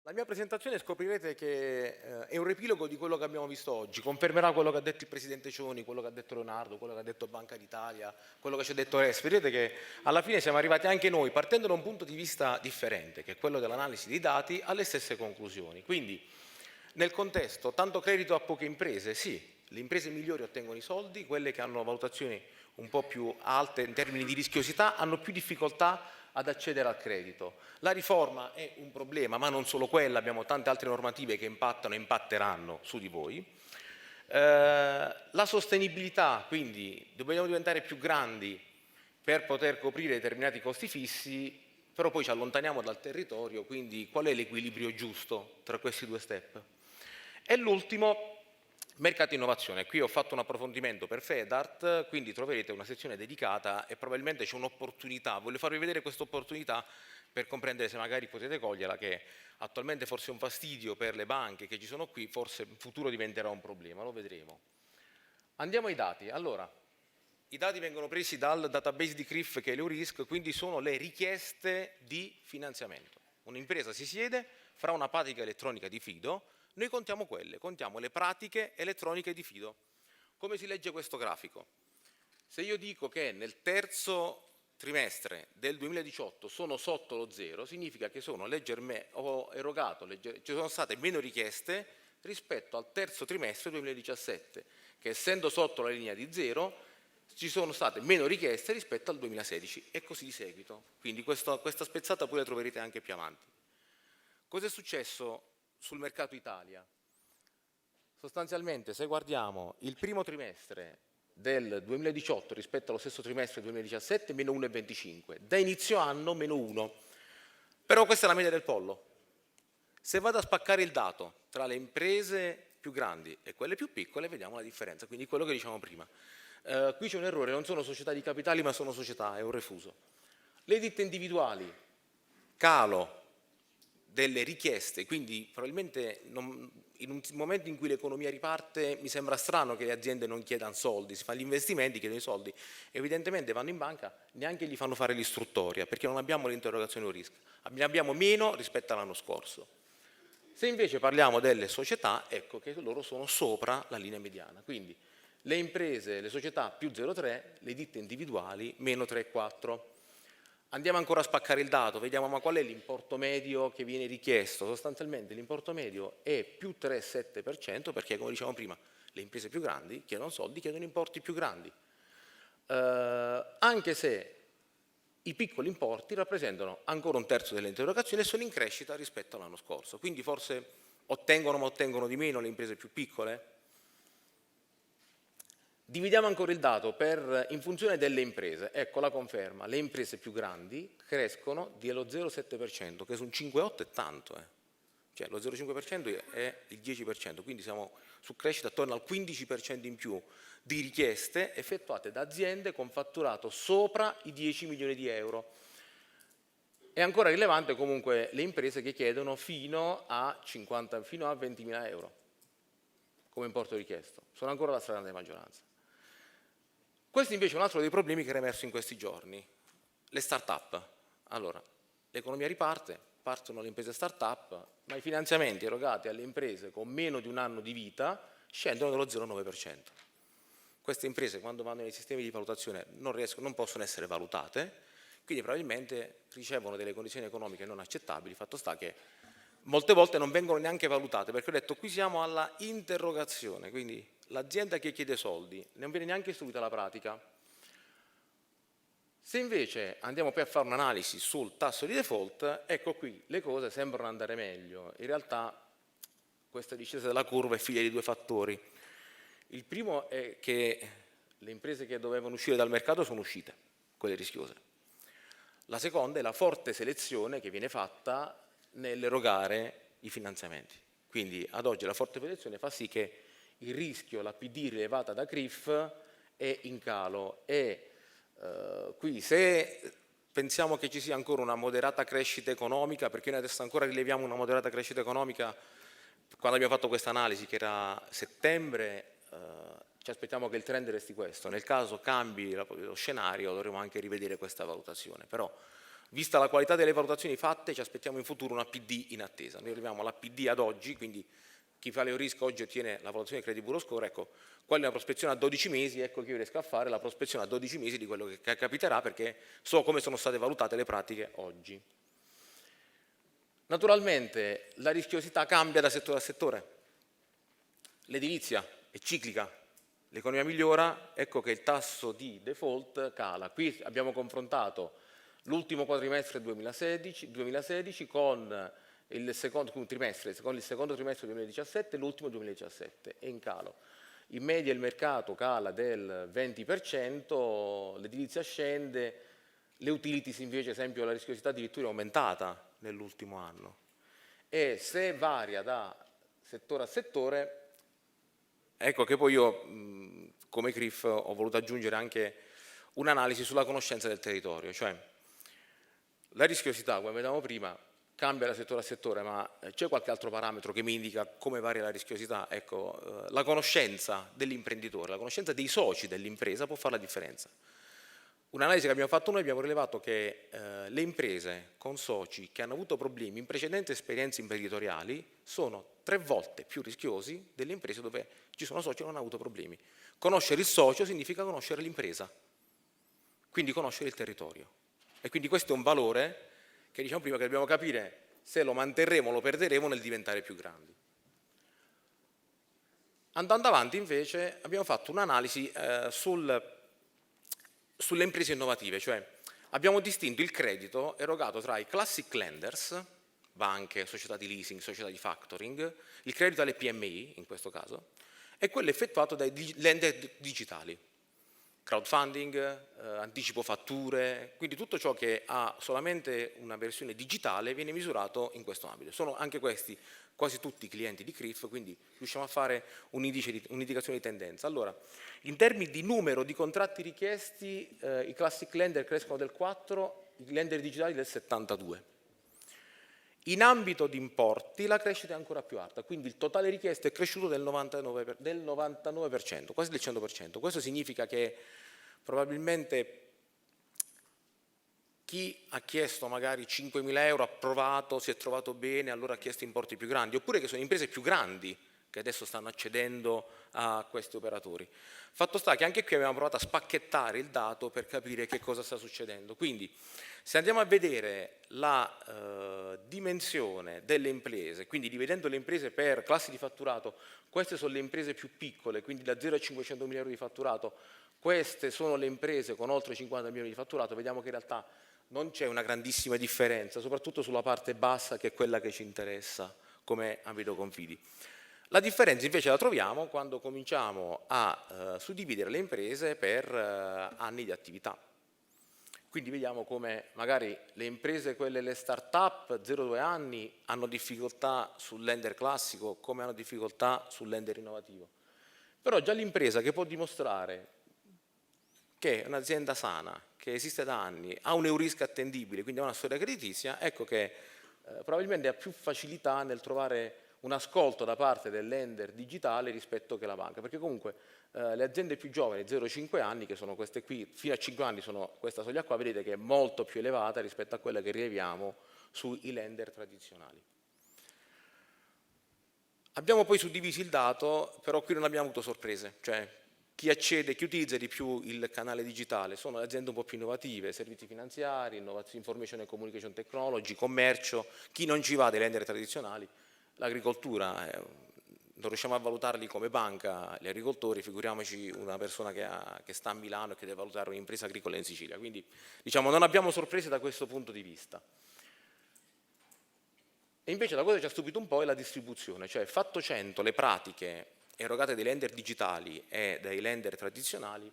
La mia presentazione scoprirete che è un riepilogo di quello che abbiamo visto oggi, confermerà quello che ha detto il Presidente Cioni, quello che ha detto Leonardo, quello che ha detto Banca d'Italia, quello che ci ha detto Res. Vedete che alla fine siamo arrivati anche noi, partendo da un punto di vista differente, che è quello dell'analisi dei dati, alle stesse conclusioni. Quindi, nel contesto, tanto credito a poche imprese? Sì, le imprese migliori ottengono i soldi, quelle che hanno valutazioni un po' più alte in termini di rischiosità hanno più difficoltà ad accedere al credito. La riforma è un problema, ma non solo quella, abbiamo tante altre normative che impattano e impatteranno su di voi. La sostenibilità, quindi dobbiamo diventare più grandi per poter coprire determinati costi fissi, però poi ci allontaniamo dal territorio, quindi qual è l'equilibrio giusto tra questi due step? E l'ultimo, mercato innovazione. Qui ho fatto un approfondimento per Fedart, quindi troverete una sezione dedicata e probabilmente c'è un'opportunità. Voglio farvi vedere questa opportunità per comprendere se magari potete coglierla, che attualmente forse è un fastidio per le banche che ci sono qui, forse in futuro diventerà un problema, lo vedremo. Andiamo ai dati. Allora, i dati vengono presi dal database di CRIF che è l'Eurisk, quindi sono le richieste di finanziamento. Un'impresa si siede, fra una pratica elettronica di fido, noi contiamo quelle, contiamo le pratiche elettroniche di fido. Come si legge questo grafico? Se io dico che nel terzo trimestre del 2018 sono sotto lo zero, significa che ho erogato, ci sono state meno richieste rispetto al terzo trimestre 2017, che essendo sotto la linea di zero ci sono state meno richieste rispetto al 2016 e così di seguito. Quindi questa spezzata poi la troverete anche più avanti. Cosa è successo sul mercato Italia? Sostanzialmente, se guardiamo il primo trimestre del 2018 rispetto allo stesso trimestre del 2017, meno 1,25, da inizio anno meno 1. Però questa è la media del pollo. Se vado a spaccare il dato tra le imprese più grandi e quelle più piccole, vediamo la differenza, quindi quello che diciamo prima. Qui c'è un errore, non sono società di capitali ma sono società, è un refuso. Le ditte individuali, calo delle richieste, quindi probabilmente in un momento in cui l'economia riparte mi sembra strano che le aziende non chiedano soldi, si fanno gli investimenti, chiedono i soldi, evidentemente vanno in banca, neanche gli fanno fare l'istruttoria perché non abbiamo l'interrogazione o rischio, ne abbiamo meno rispetto all'anno scorso. Se invece parliamo delle società, ecco che loro sono sopra la linea mediana, quindi le imprese, le società più 0,3, le ditte individuali meno 3,4. Andiamo ancora a spaccare il dato, vediamo ma qual è l'importo medio che viene richiesto. Sostanzialmente l'importo medio è più 3,7% perché, come dicevamo prima, le imprese più grandi chiedono soldi, chiedono importi più grandi. Anche se i piccoli importi rappresentano ancora un terzo delle interrogazioni e sono in crescita rispetto all'anno scorso. Quindi forse ottengono di meno le imprese più piccole? Dividiamo ancora il dato in funzione delle imprese. Ecco la conferma, le imprese più grandi crescono dello 0,7%, che su un 5,8 è tanto. Cioè lo 0,5% è il 10%, quindi siamo su crescita attorno al 15% in più di richieste effettuate da aziende con fatturato sopra i 10 milioni di euro. È ancora rilevante comunque le imprese che chiedono fino a 20.000 euro come importo richiesto, sono ancora la stragrande maggioranza. Questo invece è un altro dei problemi che era emerso in questi giorni, le start-up. Allora, l'economia riparte, partono le imprese start-up, ma i finanziamenti erogati alle imprese con meno di un anno di vita scendono dello 0,9%. Queste imprese quando vanno nei sistemi di valutazione non possono essere valutate, quindi probabilmente ricevono delle condizioni economiche non accettabili, fatto sta che molte volte non vengono neanche valutate, perché ho detto qui siamo alla interrogazione, quindi l'azienda che chiede soldi, non viene neanche istruita la pratica. Se invece andiamo poi a fare un'analisi sul tasso di default, ecco qui le cose sembrano andare meglio. In realtà questa discesa della curva è figlia di due fattori. Il primo è che le imprese che dovevano uscire dal mercato sono uscite, quelle rischiose. La seconda è la forte selezione che viene fatta nell'erogare i finanziamenti. Quindi ad oggi la forte selezione fa sì che il rischio, la PD rilevata da CRIF è in calo e qui se pensiamo che ci sia ancora una moderata crescita economica, perché noi adesso ancora rileviamo una moderata crescita economica, quando abbiamo fatto questa analisi che era settembre, ci aspettiamo che il trend resti questo. Nel caso cambi lo scenario dovremo anche rivedere questa valutazione, però Vista la qualità delle valutazioni fatte, ci aspettiamo in futuro una PD in attesa. Noi arriviamo alla PD ad oggi, quindi chi fa le risk oggi ottiene la valutazione Credit Bureau Score, ecco, quella è una prospezione a 12 mesi, ecco che io riesco a fare la prospezione a 12 mesi di quello che capiterà, perché so come sono state valutate le pratiche oggi. Naturalmente la rischiosità cambia da settore a settore. L'edilizia è ciclica, l'economia migliora, ecco che il tasso di default cala. Qui abbiamo confrontato l'ultimo quadrimestre 2016 con il secondo trimestre 2017 e l'ultimo 2017, è in calo. In media il mercato cala del 20%, l'edilizia scende, le utilities invece, esempio, la rischiosità addirittura è aumentata nell'ultimo anno. E se varia da settore a settore, ecco che poi io, come CRIF, ho voluto aggiungere anche un'analisi sulla conoscenza del territorio, cioè la rischiosità, come vedevamo prima, cambia da settore a settore, ma c'è qualche altro parametro che mi indica come varia la rischiosità? Ecco, la conoscenza dell'imprenditore, la conoscenza dei soci dell'impresa può fare la differenza. Un'analisi che abbiamo fatto noi, abbiamo rilevato che le imprese con soci che hanno avuto problemi in precedenti esperienze imprenditoriali sono 3 volte più rischiosi delle imprese dove ci sono soci che non hanno avuto problemi. Conoscere il socio significa conoscere l'impresa, quindi conoscere il territorio. E quindi questo è un valore che diciamo prima che dobbiamo capire se lo manterremo o lo perderemo nel diventare più grandi. Andando avanti invece abbiamo fatto un'analisi sulle imprese innovative, cioè abbiamo distinto il credito erogato tra i classic lenders, banche, società di leasing, società di factoring, il credito alle PMI in questo caso, e quello effettuato dai lender digitali, crowdfunding, anticipo fatture, quindi tutto ciò che ha solamente una versione digitale viene misurato in questo ambito. Sono anche questi quasi tutti i clienti di CRIF, quindi riusciamo a fare un'indicazione di tendenza. Allora, in termini di numero di contratti richiesti, i classic lender crescono del 4, i lender digitali del 72. In ambito di importi la crescita è ancora più alta, quindi il totale richiesto è cresciuto del 99%, quasi del 100%. Questo significa che probabilmente chi ha chiesto magari 5.000 euro, approvato, si è trovato bene, allora ha chiesto importi più grandi, oppure che sono imprese più grandi che adesso stanno accedendo a questi operatori. Fatto sta che anche qui abbiamo provato a spacchettare il dato per capire che cosa sta succedendo. Quindi se andiamo a vedere la dimensione delle imprese, quindi dividendo le imprese per classi di fatturato, queste sono le imprese più piccole, quindi da 0 a 500.000 euro di fatturato, queste sono le imprese con oltre 50 milioni di fatturato, vediamo che in realtà non c'è una grandissima differenza, soprattutto sulla parte bassa che è quella che ci interessa come ambito confidi. La differenza invece la troviamo quando cominciamo a suddividere le imprese per anni di attività. Quindi vediamo come magari le imprese, quelle le start-up, 0-2 anni, hanno difficoltà sul lender classico, come hanno difficoltà sul lender innovativo. Però già l'impresa che può dimostrare che è un'azienda sana, che esiste da anni, ha un Eurisk attendibile, quindi ha una storia creditizia, ecco che probabilmente ha più facilità nel trovare un ascolto da parte del lender digitale rispetto che la banca, perché comunque le aziende più giovani, 0-5 anni, che sono queste qui, fino a 5 anni sono questa soglia qua, vedete che è molto più elevata rispetto a quella che rileviamo sui lender tradizionali. Abbiamo poi suddiviso il dato, però qui non abbiamo avuto sorprese, cioè chi accede, chi utilizza di più il canale digitale sono le aziende un po' più innovative, servizi finanziari, information and communication technology, commercio, chi non ci va dei lender tradizionali, l'agricoltura, non riusciamo a valutarli come banca, gli agricoltori, figuriamoci una persona che sta a Milano e che deve valutare un'impresa agricola in Sicilia, quindi diciamo non abbiamo sorprese da questo punto di vista. E invece la cosa che ci ha stupito un po' è la distribuzione, cioè fatto 100 le pratiche erogate dai lender digitali e dai lender tradizionali,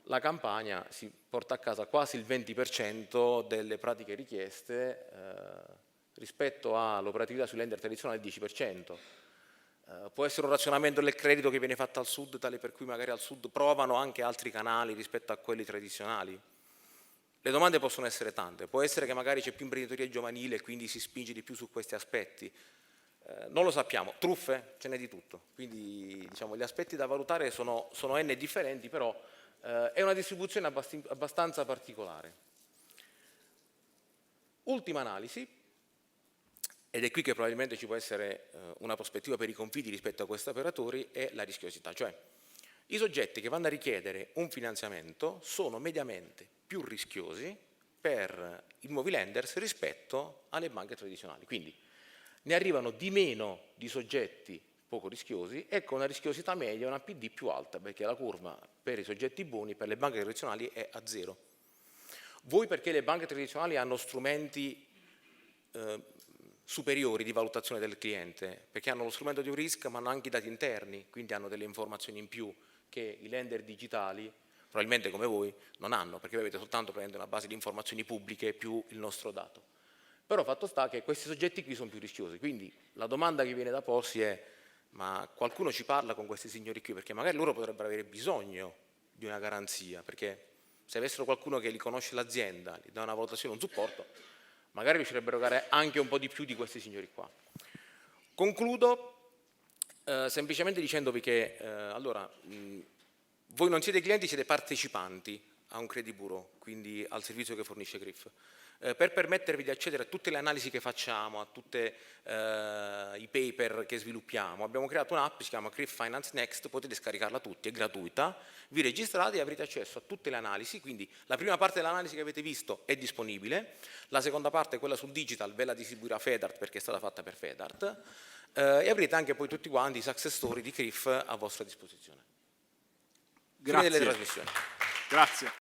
la Campania si porta a casa quasi il 20% delle pratiche richieste rispetto all'operatività sui lender tradizionali il 10%. Può essere un razionamento del credito che viene fatto al sud, tale per cui magari al sud provano anche altri canali rispetto a quelli tradizionali. Le domande possono essere tante, può essere che magari c'è più imprenditoria giovanile e quindi si spinge di più su questi aspetti. Non lo sappiamo, truffe ce n'è di tutto, quindi diciamo, gli aspetti da valutare sono n differenti, però è una distribuzione abbastanza particolare. Ultima analisi, ed è qui che probabilmente ci può essere una prospettiva per i confidi rispetto a questi operatori, è la rischiosità, cioè i soggetti che vanno a richiedere un finanziamento sono mediamente più rischiosi per i nuovi lenders rispetto alle banche tradizionali, quindi ne arrivano di meno di soggetti poco rischiosi e con una rischiosità media, una PD più alta, perché la curva per i soggetti buoni, per le banche tradizionali è a zero. Voi perché le banche tradizionali hanno strumenti superiori di valutazione del cliente, perché hanno lo strumento di un risk ma hanno anche i dati interni, quindi hanno delle informazioni in più che i lender digitali, probabilmente come voi, non hanno, perché voi avete soltanto una base di informazioni pubbliche più il nostro dato. Però fatto sta che questi soggetti qui sono più rischiosi, quindi la domanda che viene da porsi è: ma qualcuno ci parla con questi signori qui? Perché magari loro potrebbero avere bisogno di una garanzia, perché se avessero qualcuno che li conosce l'azienda, gli dà una valutazione, un supporto, magari riuscirebbero a erogare anche un po' di più di questi signori qua. Concludo semplicemente dicendovi che allora, voi non siete clienti, siete partecipanti a un credit bureau, quindi al servizio che fornisce CRIF. Per permettervi di accedere a tutte le analisi che facciamo, a tutti i paper che sviluppiamo, abbiamo creato un'app, si chiama CRIF Finance Next, potete scaricarla tutti, è gratuita, vi registrate e avrete accesso a tutte le analisi, quindi la prima parte dell'analisi che avete visto è disponibile, la seconda parte, quella sul digital, ve la distribuirà Fedart perché è stata fatta per Fedart, e avrete anche poi tutti quanti i success story di CRIF a vostra disposizione. Fine delle Grazie. trasmissioni. Grazie.